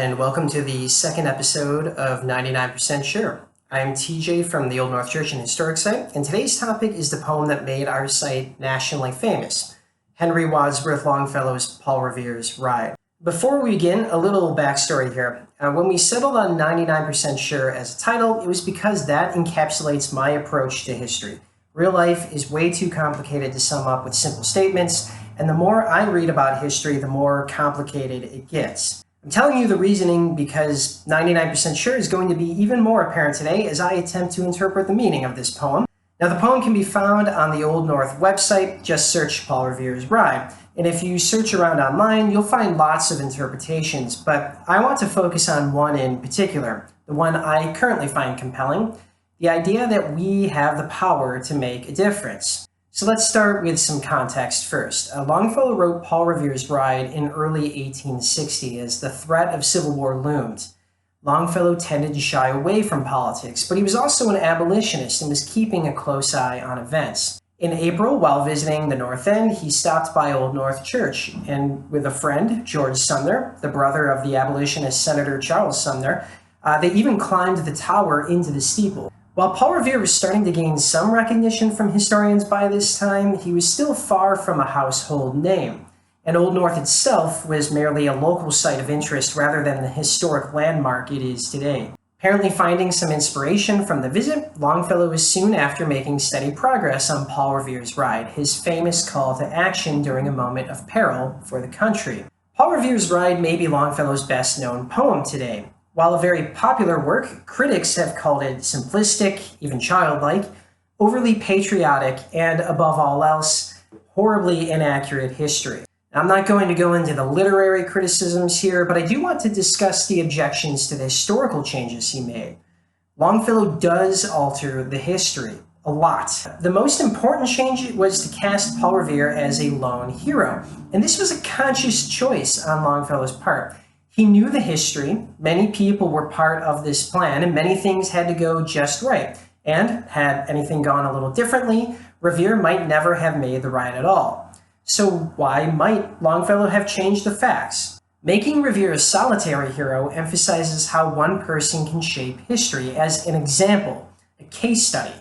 and welcome to the second episode of 99% Sure. I'm TJ from the Old North Church and Historic Site, and today's topic is the poem that made our site nationally famous, Henry Wadsworth Longfellow's Paul Revere's Ride. Before we begin, a little backstory here. When we settled on 99% Sure as a title, it was because that encapsulates my approach to history. Real life is way too complicated to sum up with simple statements, and the more I read about history, the more complicated it gets. I'm telling you the reasoning because 99% Sure is going to be even more apparent today as I attempt to interpret the meaning of this poem. Now, the poem can be found on the Old North website. Just search Paul Revere's Ride. And if you search around online, you'll find lots of interpretations, but I want to focus on one in particular, the one I currently find compelling, the idea that we have the power to make a difference. So let's start with some context first. Longfellow wrote Paul Revere's Ride in early 1860 as the threat of civil war loomed. Longfellow tended to shy away from politics, but he was also an abolitionist and was keeping a close eye on events. In April, while visiting the North End, he stopped by Old North Church, and with a friend, George Sumner, the brother of the abolitionist Senator Charles Sumner, they even climbed the tower into the steeple. While Paul Revere was starting to gain some recognition from historians by this time, he was still far from a household name, and Old North itself was merely a local site of interest rather than the historic landmark it is today. Apparently finding some inspiration from the visit, Longfellow was soon after making steady progress on Paul Revere's Ride, his famous call to action during a moment of peril for the country. Paul Revere's Ride may be Longfellow's best-known poem today. While a very popular work, critics have called it simplistic, even childlike, overly patriotic, and above all else, horribly inaccurate history. I'm not going to go into the literary criticisms here, but I do want to discuss the objections to the historical changes he made. Longfellow does alter the history a lot. The most important change was to cast Paul Revere as a lone hero, and this was a conscious choice on Longfellow's part. He knew the history, many people were part of this plan, and many things had to go just right. And had anything gone a little differently, Revere might never have made the ride at all. So why might Longfellow have changed the facts? Making Revere a solitary hero emphasizes how one person can shape history as an example, a case study.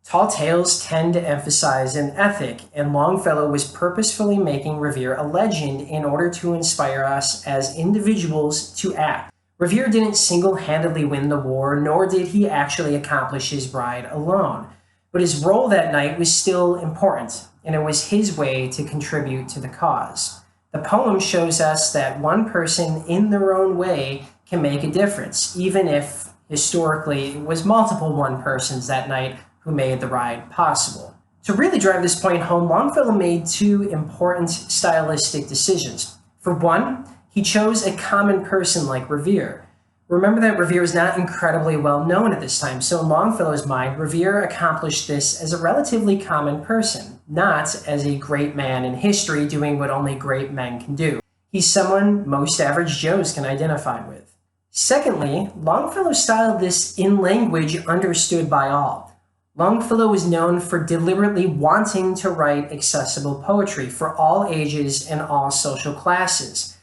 Tall tales tend to emphasize an ethic, and Longfellow was purposefully making Revere a legend in order to inspire us as individuals to act. Revere didn't single-handedly win the war, nor did he actually accomplish his ride alone. But his role that night was still important, and it was his way to contribute to the cause. The poem shows us that one person in their own way can make a difference, even if, historically, it was multiple one persons that night who made the ride possible. To really drive this point home, Longfellow made two important stylistic decisions. For one, he chose a common person like Revere. Remember that Revere was not incredibly well known at this time, so in Longfellow's mind, Revere accomplished this as a relatively common person, not as a great man in history doing what only great men can do. He's someone most average Joes can identify with. Secondly, Longfellow styled this in language understood by all. Longfellow was known for deliberately wanting to write accessible poetry for all ages and all social classes.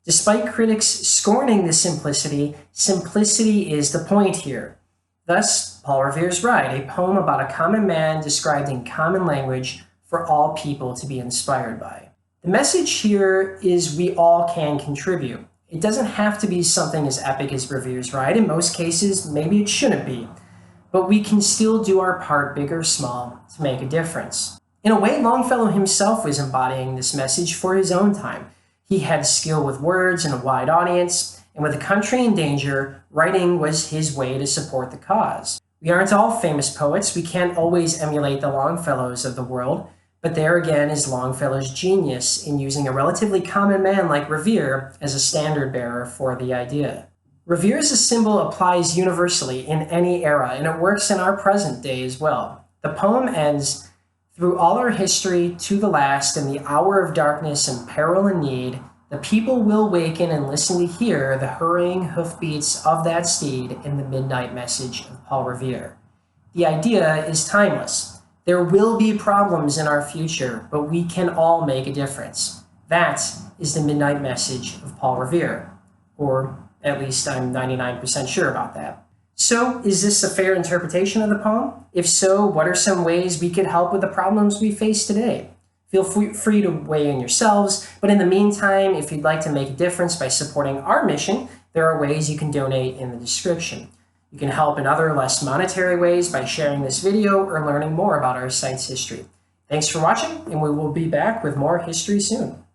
Despite critics scorning the simplicity, simplicity is the point here. Thus, Paul Revere's Ride, a poem about a common man described in common language for all people to be inspired by. The message here is we all can contribute. It doesn't have to be something as epic as Revere's Ride. In most cases, maybe it shouldn't be. But we can still do our part, big or small, to make a difference. In a way, Longfellow himself was embodying this message for his own time. He had skill with words and a wide audience, and with the country in danger, writing was his way to support the cause. We aren't all famous poets, we can't always emulate the Longfellows of the world, but there again is Longfellow's genius in using a relatively common man like Revere as a standard bearer for the idea. Revere as a symbol applies universally in any era, and it works in our present day as well. The poem ends, "Through all our history, to the last, in the hour of darkness and peril and need, the people will waken and listen to hear the hurrying hoofbeats of that steed in the midnight message of Paul Revere." The idea is timeless. There will be problems in our future, but we can all make a difference. That is the midnight message of Paul Revere, or At least I'm 99% sure about that. So, is this a fair interpretation of the poem? If so, what are some ways we could help with the problems we face today? Feel free to weigh in yourselves, but in the meantime, if you'd like to make a difference by supporting our mission, there are ways you can donate in the description. You can help in other, less monetary ways by sharing this video or learning more about our site's history. Thanks for watching, and we will be back with more history soon.